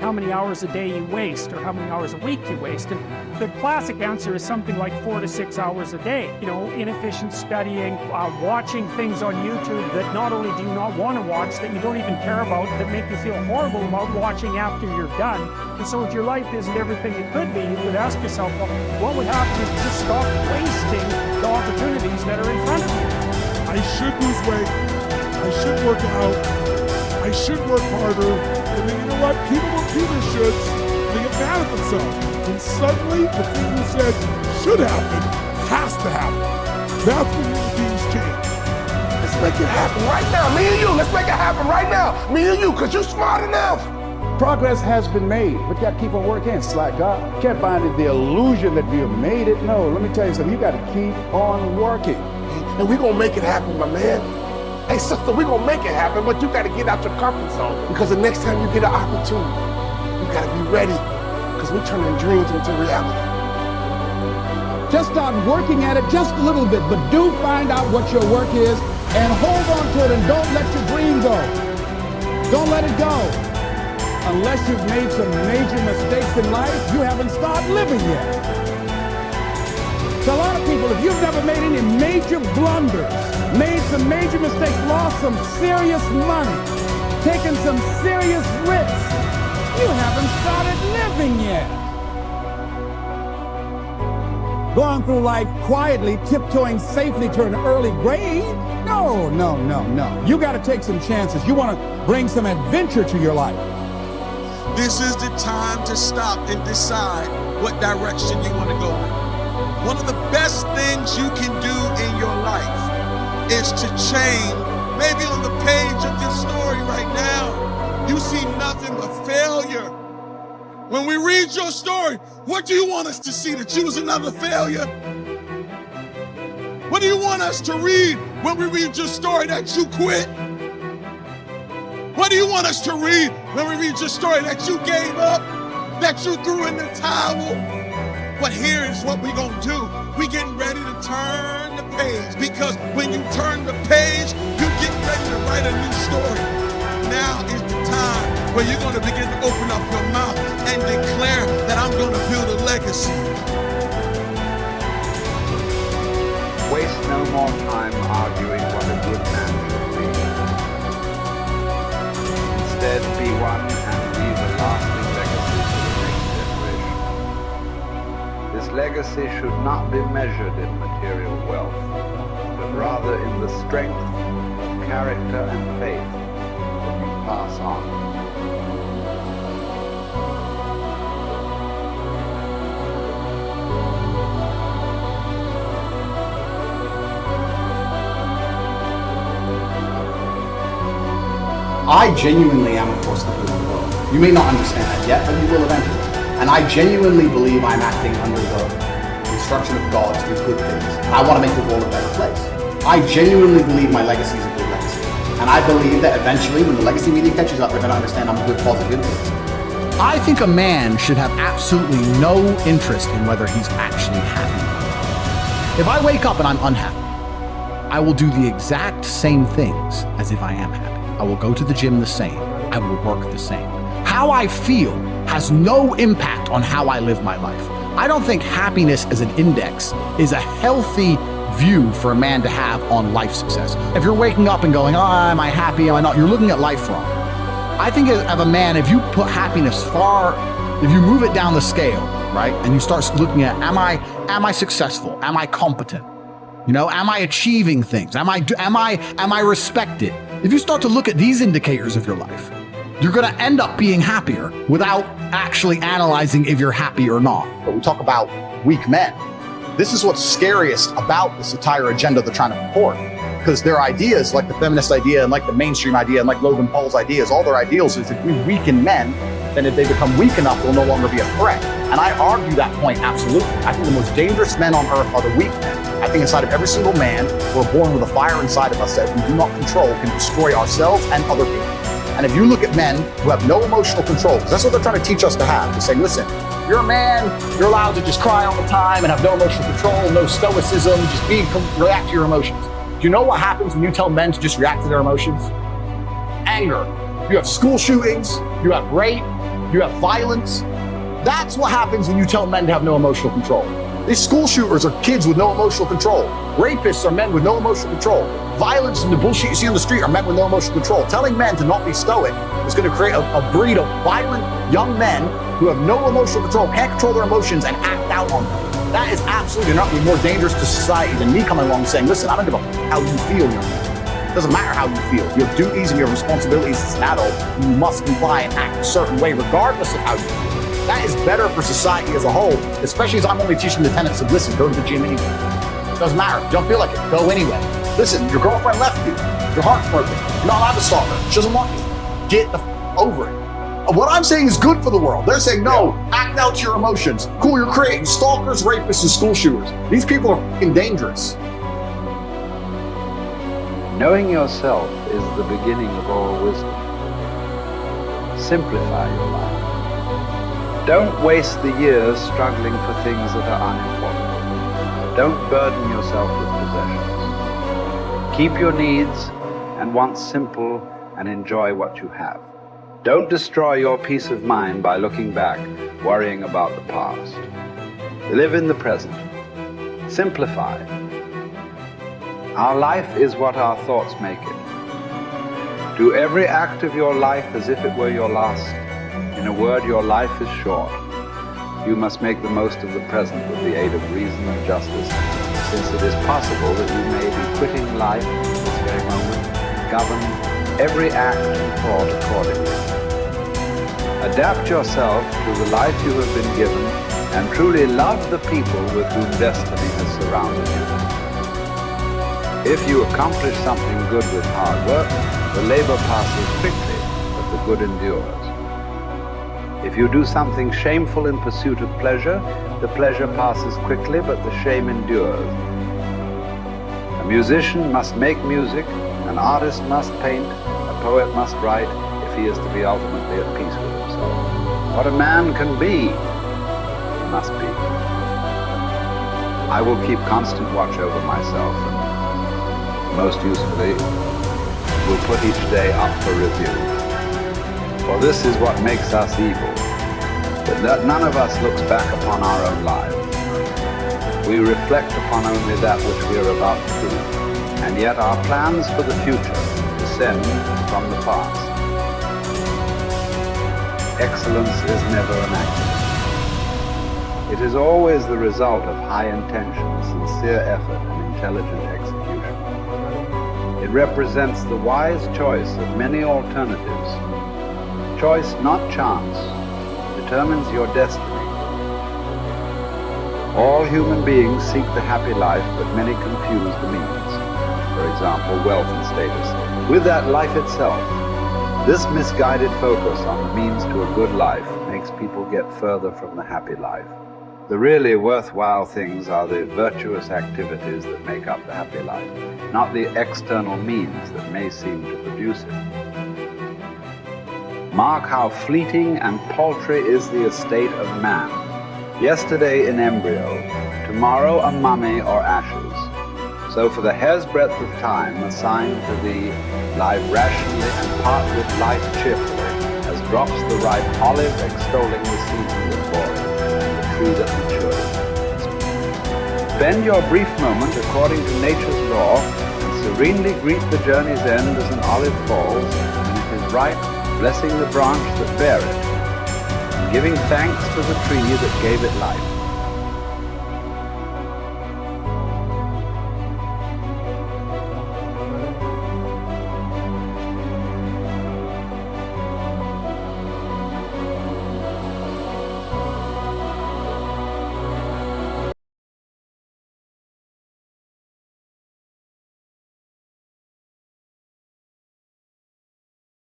how many hours a day you waste or how many hours a week you waste. And the classic answer is something like 4 to 6 hours a day. You know, inefficient studying, watching things on YouTube that not only do you not want to watch, that you don't even care about, that make you feel horrible about watching after you're done. And so if your life isn't everything it could be, you would ask yourself, well, what would happen if you just stopped wasting the opportunities that are in front of you? I should lose weight. I should work out. I should work harder. And then you know what? People don't do their shoulds. They get mad at themselves. And suddenly the thing you said should happen has to happen. That's when human beings change. Let's make it happen right now. Me and you, let's make it happen right now. Me and you, because you're smart enough. Progress has been made, but you got to keep on working. It's like God. You can't find the illusion that we have made it. No, let me tell you something. You got to keep on working. And we're going to make it happen, my man. Hey, sister, we're going to make it happen, but you got to get out your comfort zone. Because the next time you get an opportunity, you got to be ready. Because we're turning dreams into reality. Just start working at it just a little bit, but do find out what your work is and hold on to it and don't let your dream go. Don't let it go. Unless you've made some major mistakes in life, you haven't started living yet. So a lot of people, if you've never made any major blunders, made some major mistakes, lost some serious money, taken some serious risks, you haven't started living yet. Going through life quietly, tiptoeing safely to an early grave? No, no, no, no. You got to take some chances. You want to bring some adventure to your life. This is the time to stop and decide what direction you want to go in. One of the best things you can do in your life is to change. Maybe on the page of your story right now, you see nothing but failure. When we read your story, what do you want us to see? That you was another failure? What do you want us to read when we read your story? That you quit? What do you want us to read when we read your story? That you gave up? That you threw in the towel? But here is what we're going to do. We're getting ready to turn the page, because when you turn the page, you get ready to write a new story. Now is the time where you're going to begin to open up your mouth and declare that I'm going to build a legacy. Waste no more time arguing what a good man should be. Instead, be one and leave a lasting legacy for the next generation. This legacy should not be measured in material wealth, but rather in the strength of character and faith that you pass on. I genuinely am a force to good in the world. You may not understand that yet, but you will eventually. And I genuinely believe I'm acting under the instruction of God to do good things. I want to make the world a better place. I genuinely believe my legacy is a good legacy. And I believe that eventually, when the legacy media catches up, they're going to understand I'm a good, positive influence. I think a man should have absolutely no interest in whether he's actually happy. If I wake up and I'm unhappy, I will do the exact same things as if I am happy. I will go to the gym the same. I will work the same. How I feel has no impact on how I live my life. I don't think happiness as an index is a healthy view for a man to have on life success. If you're waking up and going, oh, am I happy, am I not? You're looking at life wrong. I think of a man, if you put happiness if you move it down the scale, right? And you start looking at, am I successful? Am I competent? You know, am I achieving things? Am I respected? If you start to look at these indicators of your life, you're going to end up being happier without actually analyzing if you're happy or not. But we talk about weak men. This is what's scariest about this entire agenda they're trying to purport. Because their ideas, like the feminist idea and like the mainstream idea and like Logan Paul's ideas, all their ideals is if we weaken men, then if they become weak enough, they'll no longer be a threat. And I argue that point absolutely. I think the most dangerous men on earth are the weak men. I think inside of every single man, we're born with a fire inside of us that we do not control can destroy ourselves and other people. And if you look at men who have no emotional control, because that's what they're trying to teach us to have. They're saying, listen, you're a man, you're allowed to just cry all the time and have no emotional control, no stoicism, just react to your emotions. Do you know what happens when you tell men to just react to their emotions? Anger. You have school shootings, you have rape, You have violence. That's what happens when you tell men to have no emotional control. These school shooters are kids with no emotional control. Rapists are men with no emotional control. Violence and the bullshit you see on the street are men with no emotional control. Telling men to not be stoic is going to create a breed of violent young men who have no emotional control, can't control their emotions, and act out on them. That is absolutely not be more dangerous to society than me coming along and saying, listen, I don't give a how you feel. It doesn't matter how you feel. You have duties and you have responsibilities as an adult. You must comply and act a certain way regardless of how you feel. That is better for society as a whole, especially as I'm only teaching the tenets of, listen, go to the gym anyway. Doesn't matter. Don't feel like it. Go anyway. Listen, your girlfriend left you. Your heart's broken. You're not allowed to stalk her. She doesn't want you. Get the over it. What I'm saying is good for the world. They're saying, no, act out your emotions. Cool, you're creating stalkers, rapists, and school shooters. These people are fucking dangerous. Knowing yourself is the beginning of all wisdom. Simplify your life. Don't waste the years struggling for things that are unimportant. Don't burden yourself with possessions. Keep your needs and wants simple and enjoy what you have. Don't destroy your peace of mind by looking back, worrying about the past. Live in the present. Simplify. Our life is what our thoughts make it. Do every act of your life as if it were your last. In a word, your life is short. You must make the most of the present with the aid of reason and justice, since it is possible that you may be quitting life this very moment. Govern every act and thought accordingly. Adapt yourself to the life you have been given and truly love the people with whom destiny has surrounded you. If you accomplish something good with hard work, the labor passes quickly, but the good endures. If you do something shameful in pursuit of pleasure, the pleasure passes quickly, but the shame endures. A musician must make music, an artist must paint, a poet must write, if he is to be ultimately at peace with himself. What a man can be, he must be. I will keep constant watch over myself, and most usefully, will put each day up for review. For this is what makes us evil, that none of us looks back upon our own lives. We reflect upon only that which we are about to do, and yet our plans for the future descend from the past. Excellence is never an accident. It is always the result of high intention, sincere effort, and intelligent execution. It represents the wise choice of many alternatives. Choice, not chance, determines your destiny. All human beings seek the happy life, but many confuse the means. For example, wealth and status, with that life itself. This misguided focus on the means to a good life makes people get further from the happy life. The really worthwhile things are the virtuous activities that make up the happy life, not the external means that may seem to produce it. Mark how fleeting and paltry is the estate of man. Yesterday in embryo, tomorrow a mummy or ashes. So for the hair's breadth of time assigned to thee, live rationally and part with life cheerfully, as drops the ripe olive extolling the season that bore it, and the tree that matured. Spend your brief moment according to nature's law, and serenely greet the journey's end as an olive falls, when it is ripe, blessing the branch that bare it, and giving thanks to the tree that gave it life.